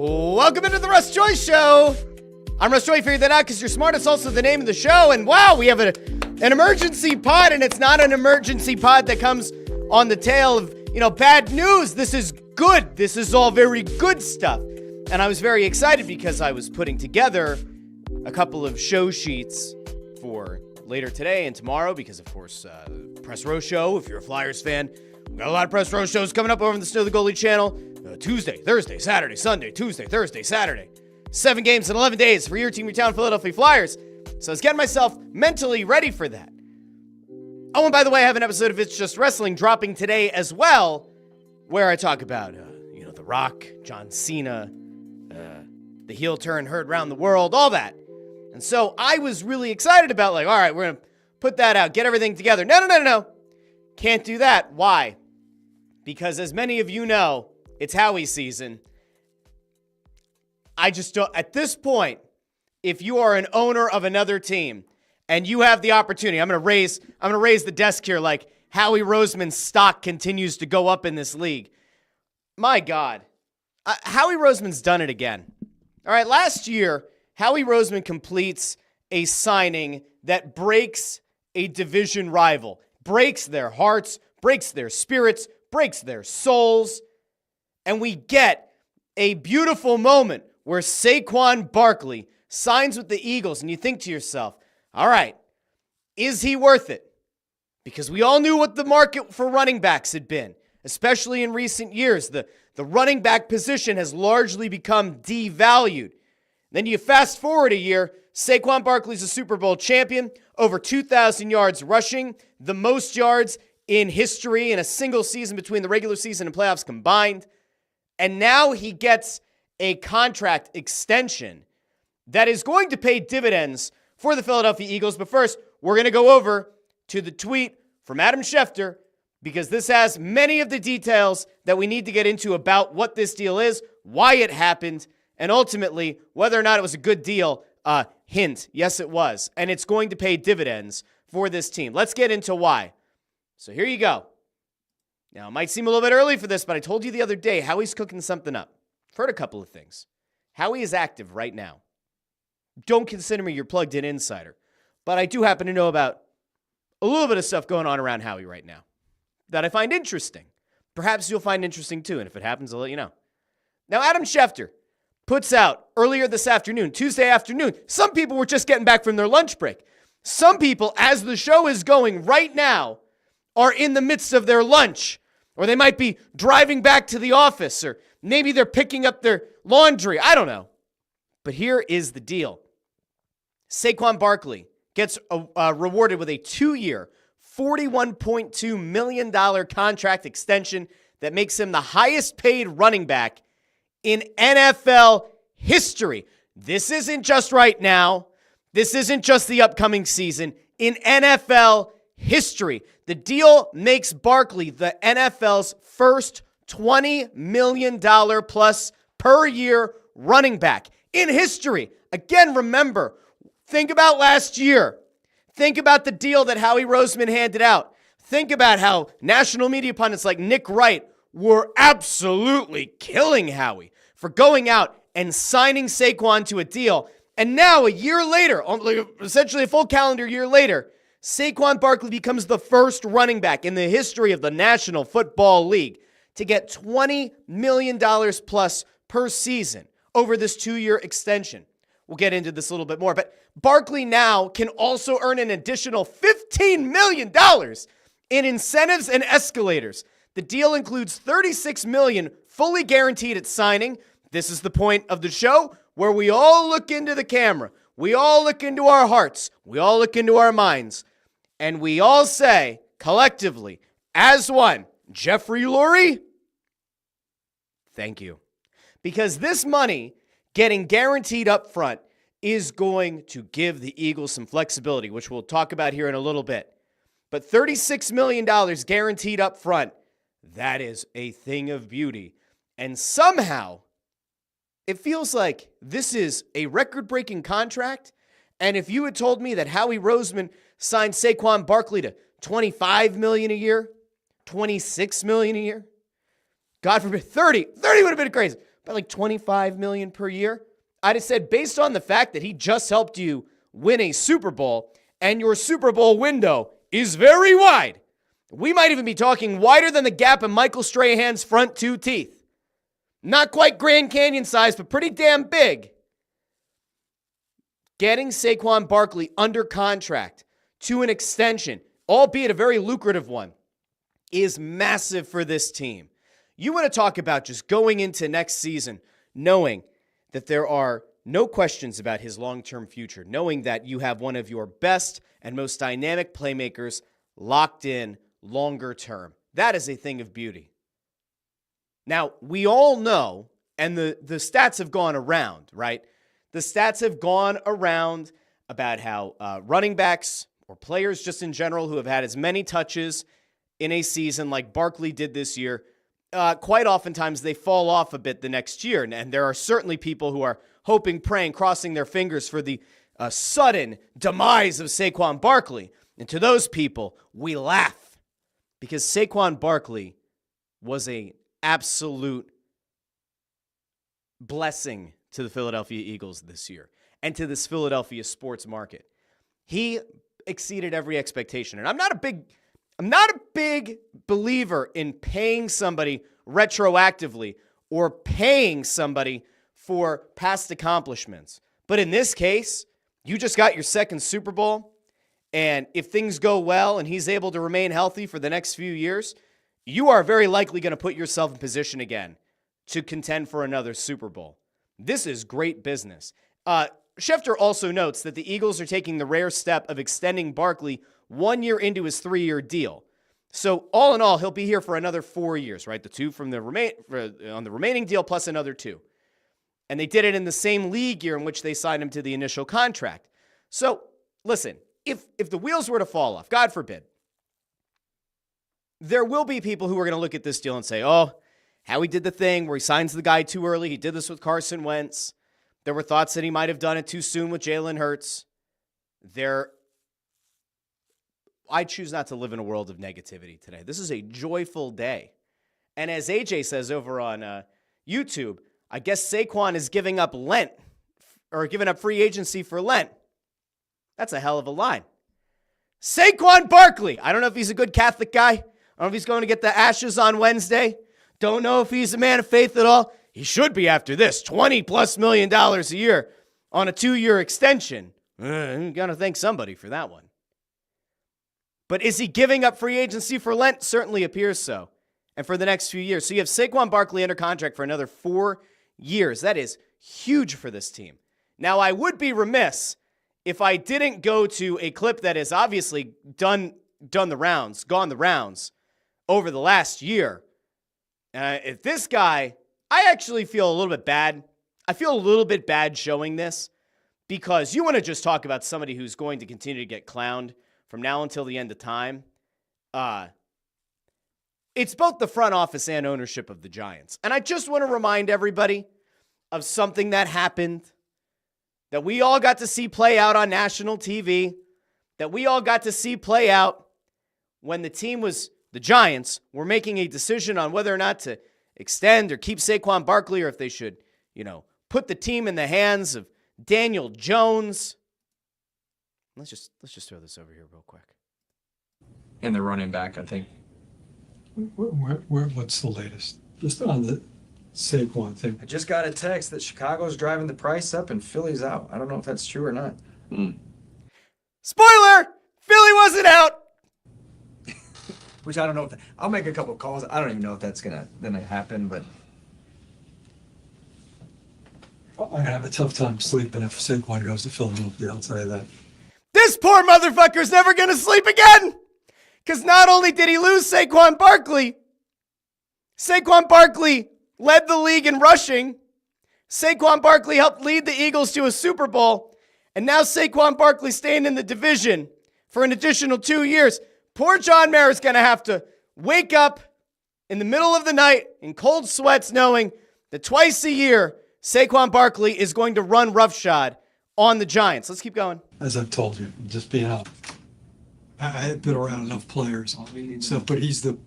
Welcome into the Russ Joy Show. I'm Russ Joy. Figured that out because you're smart. It's also the name of the show. And wow, we have an emergency pod, and it's not an emergency pod that comes on the tail of, bad news. This is good. This is all very good stuff. And I was very excited because I was putting together a couple of show sheets for later today and tomorrow because, of course, Press Row Show, if you're a Flyers fan, we've got a lot of Press Row shows coming up over on the Snow the Goalie channel. Tuesday, Thursday, Saturday, Sunday, Tuesday, Thursday, Saturday. 7 games in 11 days for your team, your town, Philadelphia Flyers. So I was getting myself mentally ready for that. Oh, and by the way, I have an episode of It's Just Wrestling dropping today as well, where I talk about, The Rock, John Cena, the heel turn heard around the world, all that. And so I was really excited about, all right, we're going to put that out, get everything together. No. Can't do that. Why? Because as many of you know, it's Howie season. I just don't, at this point, if you are an owner of another team and you have the opportunity, I'm going to raise the desk here like Howie Roseman's stock continues to go up in this league. My God, Howie Roseman's done it again. All right, last year, Howie Roseman completes a signing that breaks a division rival, breaks their hearts, breaks their spirits, breaks their souls, and we get a beautiful moment where Saquon Barkley signs with the Eagles, and you think to yourself, all right, is he worth it? Because we all knew what the market for running backs had been, especially in recent years. The running back position has largely become devalued. Then you fast forward a year, Saquon Barkley's a Super Bowl champion, over 2,000 yards rushing, the most yards in history in a single season between the regular season and playoffs combined. And now he gets a contract extension that is going to pay dividends for the Philadelphia Eagles. But first, we're going to go over to the tweet from Adam Schefter because this has many of the details that we need to get into about what this deal is, why it happened, and ultimately whether or not it was a good deal. Hint, yes, it was. And it's going to pay dividends for this team. Let's get into why. So here you go. Now, it might seem a little bit early for this, but I told you the other day, Howie's cooking something up. I've heard a couple of things. Howie is active right now. Don't consider me your plugged-in insider, but I do happen to know about a little bit of stuff going on around Howie right now that I find interesting. Perhaps you'll find interesting too, and if it happens, I'll let you know. Now, Adam Schefter puts out earlier this afternoon, Tuesday afternoon, some people were just getting back from their lunch break. Some people, as the show is going right now, are in the midst of their lunch, or they might be driving back to the office, or maybe they're picking up their laundry. I don't know. But here is the deal. Saquon Barkley gets rewarded with a 2-year, $41.2 million contract extension that makes him the highest paid running back in NFL history. This isn't just right now. This isn't just the upcoming season. In NFL history, the deal makes Barkley the NFL's first $20 million plus per year running back in history. Again, remember, think about last year. Think about the deal that Howie Roseman handed out. Think about how national media pundits like Nick Wright were absolutely killing Howie for going out and signing Saquon to a deal. And now, a year later, essentially a full calendar year later, Saquon Barkley becomes the first running back in the history of the National Football League to get $20 million plus per season over this 2-year extension. We'll get into this a little bit more, but Barkley now can also earn an additional $15 million in incentives and escalators. The deal includes $36 million fully guaranteed at signing. This is the point of the show where we all look into the camera. We all look into our hearts. We all look into our minds. And we all say, collectively, as one, Jeffrey Lurie, thank you. Because this money getting guaranteed up front is going to give the Eagles some flexibility, which we'll talk about here in a little bit. But $36 million guaranteed up front, that is a thing of beauty. And somehow, it feels like this is a record-breaking contract. And if you had told me that Howie Roseman signed Saquon Barkley to $25 million a year, $26 million a year, God forbid, 30 would have been crazy. by like $25 million per year. I'd have said, based on the fact that he just helped you win a Super Bowl and your Super Bowl window is very wide, we might even be talking wider than the gap in Michael Strahan's front two teeth. Not quite Grand Canyon size, but pretty damn big. Getting Saquon Barkley under contract to an extension, albeit a very lucrative one, is massive for this team. You want to talk about just going into next season knowing that there are no questions about his long-term future, knowing that you have one of your best and most dynamic playmakers locked in longer term. That is a thing of beauty. Now, we all know, and the stats have gone around, right? The stats have gone around about how running backs or players just in general who have had as many touches in a season like Barkley did this year, quite oftentimes they fall off a bit the next year. And there are certainly people who are hoping, praying, crossing their fingers for the sudden demise of Saquon Barkley. And to those people, we laugh because Saquon Barkley was an absolute blessing to the Philadelphia Eagles this year and to this Philadelphia sports market. He exceeded every expectation. And I'm not a big believer in paying somebody retroactively or paying somebody for past accomplishments. But in this case, you just got your second Super Bowl, and if things go well and he's able to remain healthy for the next few years, you are very likely going to put yourself in position again to contend for another Super Bowl. This is great business. Schefter also notes that the Eagles are taking the rare step of extending Barkley 1 year into his 3-year deal. So all in all, he'll be here for another 4 years, right? The two from the on the remaining deal plus another 2. And they did it in the same league year in which they signed him to the initial contract. So listen, if the wheels were to fall off, God forbid, there will be people who are going to look at this deal and say, oh, Howie did the thing where he signs the guy too early. He did this with Carson Wentz. There were thoughts that he might have done it too soon with Jalen Hurts. I choose not to live in a world of negativity today. This is a joyful day. And as AJ says over on YouTube, I guess Saquon is giving up Lent or giving up free agency for Lent. That's a hell of a line. Saquon Barkley. I don't know if he's a good Catholic guy. I don't know if he's going to get the ashes on Wednesday. Don't know if he's a man of faith at all. He should be after this. $20+ million a year on a 2-year extension. You got to thank somebody for that one. But is he giving up free agency for Lent? Certainly appears so. And for the next few years. So you have Saquon Barkley under contract for another 4 years. That is huge for this team. Now, I would be remiss if I didn't go to a clip that has obviously gone the rounds over the last year. If this guy, I actually feel a little bit bad. I feel a little bit bad showing this because you want to just talk about somebody who's going to continue to get clowned from now until the end of time. It's both the front office and ownership of the Giants. And I just want to remind everybody of something that happened that we all got to see play out on national TV, that we all got to see play out when the Giants were making a decision on whether or not to extend or keep Saquon Barkley or if they should, put the team in the hands of Daniel Jones. Let's just throw this over here real quick. And the running back, I think. What's the latest? Just on the Saquon thing. I just got a text that Chicago's driving the price up and Philly's out. I don't know if that's true or not. Spoiler! Philly wasn't out! Which I don't know. I'll make a couple of calls. I don't even know if that's gonna happen, but I have a tough time sleeping if Saquon goes to Philadelphia, I'll tell you that. This poor motherfucker's never going to sleep again. Because not only did he lose Saquon Barkley led the league in rushing. Saquon Barkley helped lead the Eagles to a Super Bowl. And now Saquon Barkley's staying in the division for an additional 2 years. Poor John Mara's going to have to wake up in the middle of the night in cold sweats knowing that twice a year Saquon Barkley is going to run roughshod on the Giants. Let's keep going. As I've told you, just being out. I've been around enough players. So, but he's the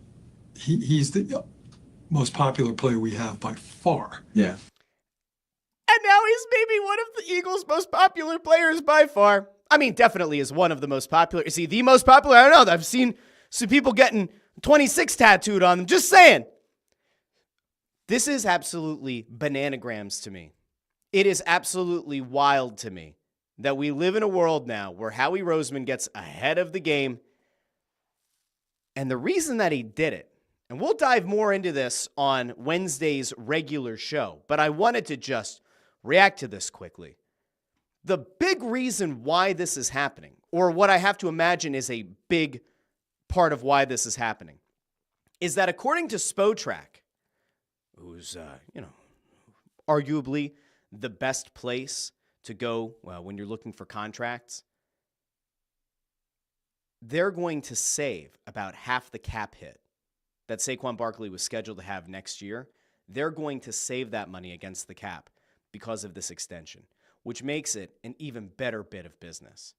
most popular player we have by far. Yeah. And now he's maybe one of the Eagles' most popular players by far. I mean, definitely is one of the most popular. Is he the most popular? I don't know. I've seen some people getting 26 tattooed on them. Just saying. This is absolutely bananagrams to me. It is absolutely wild to me that we live in a world now where Howie Roseman gets ahead of the game. And the reason that he did it, and we'll dive more into this on Wednesday's regular show, but I wanted to just react to this quickly. The big reason why this is happening, or what I have to imagine is a big part of why this is happening, is that according to Spotrac, who's, arguably the best place to go when you're looking for contracts, they're going to save about half the cap hit that Saquon Barkley was scheduled to have next year. They're going to save that money against the cap because of this extension, which makes it an even better bit of business.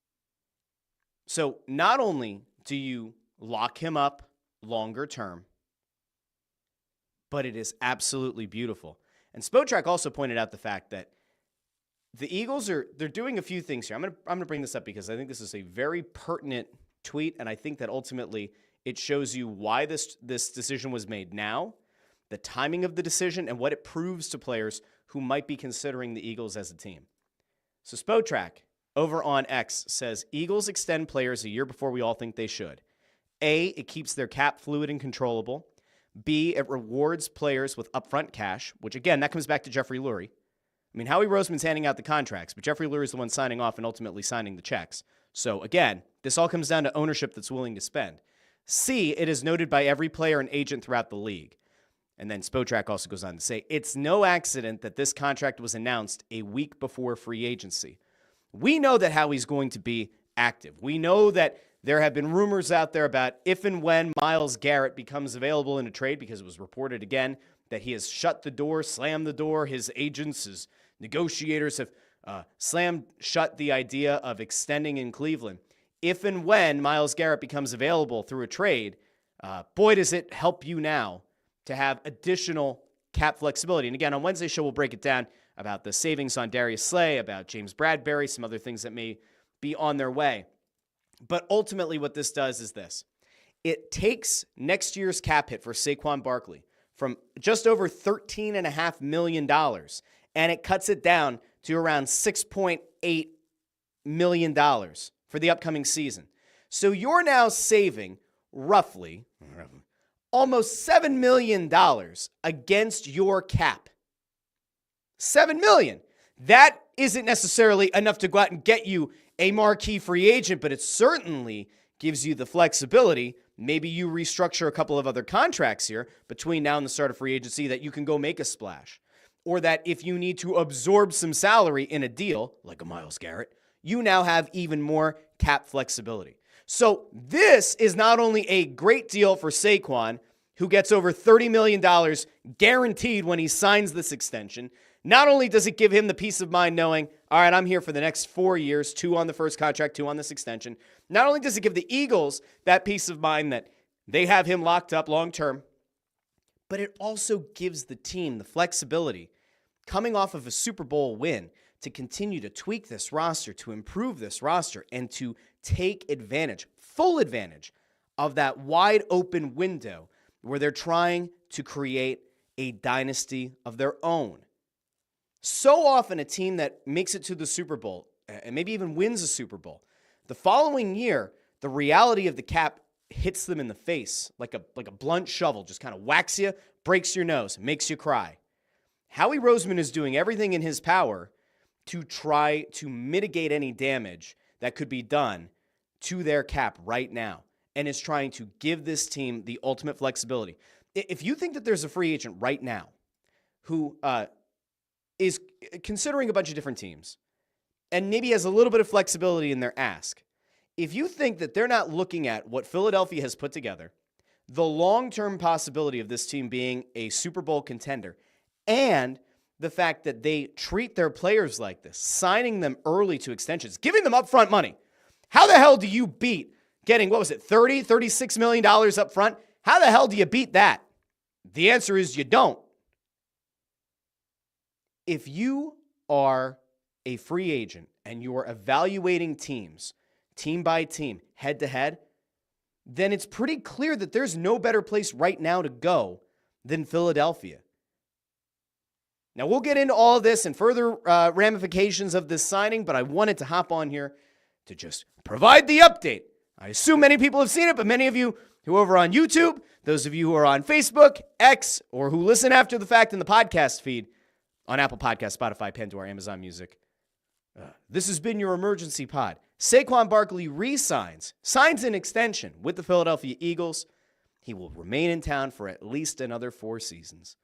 So not only do you lock him up longer term, but it is absolutely beautiful. And Spotrac also pointed out the fact that the Eagles they're doing a few things here. I'm gonna bring this up because I think this is a very pertinent tweet, and I think that ultimately it shows you why this decision was made now, the timing of the decision, and what it proves to players who might be considering the Eagles as a team. So Spotrac over on X says, Eagles extend players a year before we all think they should. A, it keeps their cap fluid and controllable. B, it rewards players with upfront cash, which again, that comes back to Jeffrey Lurie. I mean, Howie Roseman's handing out the contracts, but Jeffrey Lurie is the one signing off and ultimately signing the checks. So again, this all comes down to ownership that's willing to spend. C, it is noted by every player and agent throughout the league. And then Spotrac also goes on to say, it's no accident that this contract was announced a week before free agency. We know that Howie's going to be active. We know that there have been rumors out there about if and when Myles Garrett becomes available in a trade, because it was reported again that he has shut the door, slammed the door. His agents, his negotiators have slammed shut the idea of extending in Cleveland. If and when Myles Garrett becomes available through a trade, boy, does it help you now to have additional cap flexibility. And again, on Wednesday's show, we'll break it down about the savings on Darius Slay, about James Bradbury, some other things that may be on their way. But ultimately what this does is this. It takes next year's cap hit for Saquon Barkley from just over $13.5 million, and it cuts it down to around $6.8 million for the upcoming season. So you're now saving roughly almost $7 million against your cap. $7 million. That isn't necessarily enough to go out and get you a marquee free agent, but it certainly gives you the flexibility. Maybe you restructure a couple of other contracts here between now and the start of free agency that you can go make a splash. Or that if you need to absorb some salary in a deal, like a Myles Garrett, you now have even more cap flexibility. So this is not only a great deal for Saquon, who gets over $30 million guaranteed when he signs this extension. Not only does it give him the peace of mind knowing, all right, I'm here for the next 4 years, 2 on the first contract, 2 on this extension. Not only does it give the Eagles that peace of mind that they have him locked up long term, but it also gives the team the flexibility coming off of a Super Bowl win to continue to tweak this roster, to improve this roster, and to take advantage, full advantage of that wide open window where they're trying to create a dynasty of their own. So often a team that makes it to the Super Bowl, and maybe even wins a Super Bowl, the following year, the reality of the cap hits them in the face like a blunt shovel, just kind of whacks you, breaks your nose, makes you cry. Howie Roseman is doing everything in his power to try to mitigate any damage that could be done to their cap right now, and is trying to give this team the ultimate flexibility. If you think that there's a free agent right now who is considering a bunch of different teams and maybe has a little bit of flexibility in their ask, if you think that they're not looking at what Philadelphia has put together, the long-term possibility of this team being a Super Bowl contender, and the fact that they treat their players like this, signing them early to extensions, giving them upfront money. How the hell do you beat getting, $36 million up front? How the hell do you beat that? The answer is you don't. If you are a free agent and you're evaluating teams, team by team, head to head, then it's pretty clear that there's no better place right now to go than Philadelphia. Now, we'll get into all of this and further ramifications of this signing, but I wanted to hop on here to just provide the update. I assume many people have seen it, but many of you who are over on YouTube, those of you who are on Facebook, X, or who listen after the fact in the podcast feed on Apple Podcasts, Spotify, Pandora, Amazon Music, this has been your emergency pod. Saquon Barkley signs an extension with the Philadelphia Eagles. He will remain in town for at least another 4 seasons.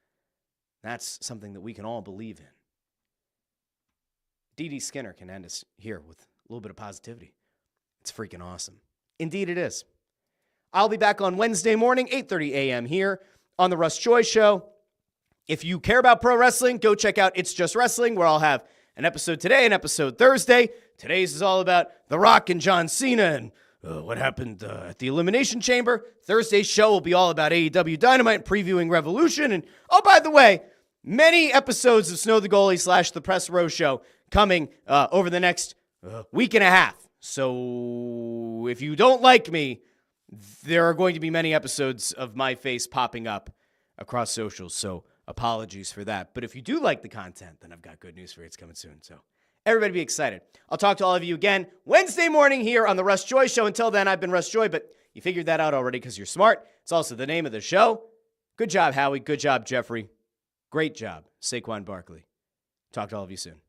That's something that we can all believe in. D.D. Skinner can end us here with a little bit of positivity. It's freaking awesome. Indeed it is. I'll be back on Wednesday morning, 8:30 a.m. here on the Russ Joy Show. If you care about pro wrestling, go check out It's Just Wrestling, where I'll have an episode today, an episode Thursday. Today's is all about The Rock and John Cena and what happened at the Elimination Chamber. Thursday's show will be all about AEW Dynamite, previewing Revolution. And, oh, by the way, many episodes of Snow the Goalie / The Press Row Show coming over the next week and a half. So if you don't like me, there are going to be many episodes of my face popping up across socials. So apologies for that. But if you do like the content, then I've got good news for you. It's coming soon. So everybody be excited. I'll talk to all of you again Wednesday morning here on the Russ Joy Show. Until then, I've been Russ Joy, but you figured that out already because you're smart. It's also the name of the show. Good job, Howie. Good job, Jeffrey. Great job, Saquon Barkley. Talk to all of you soon.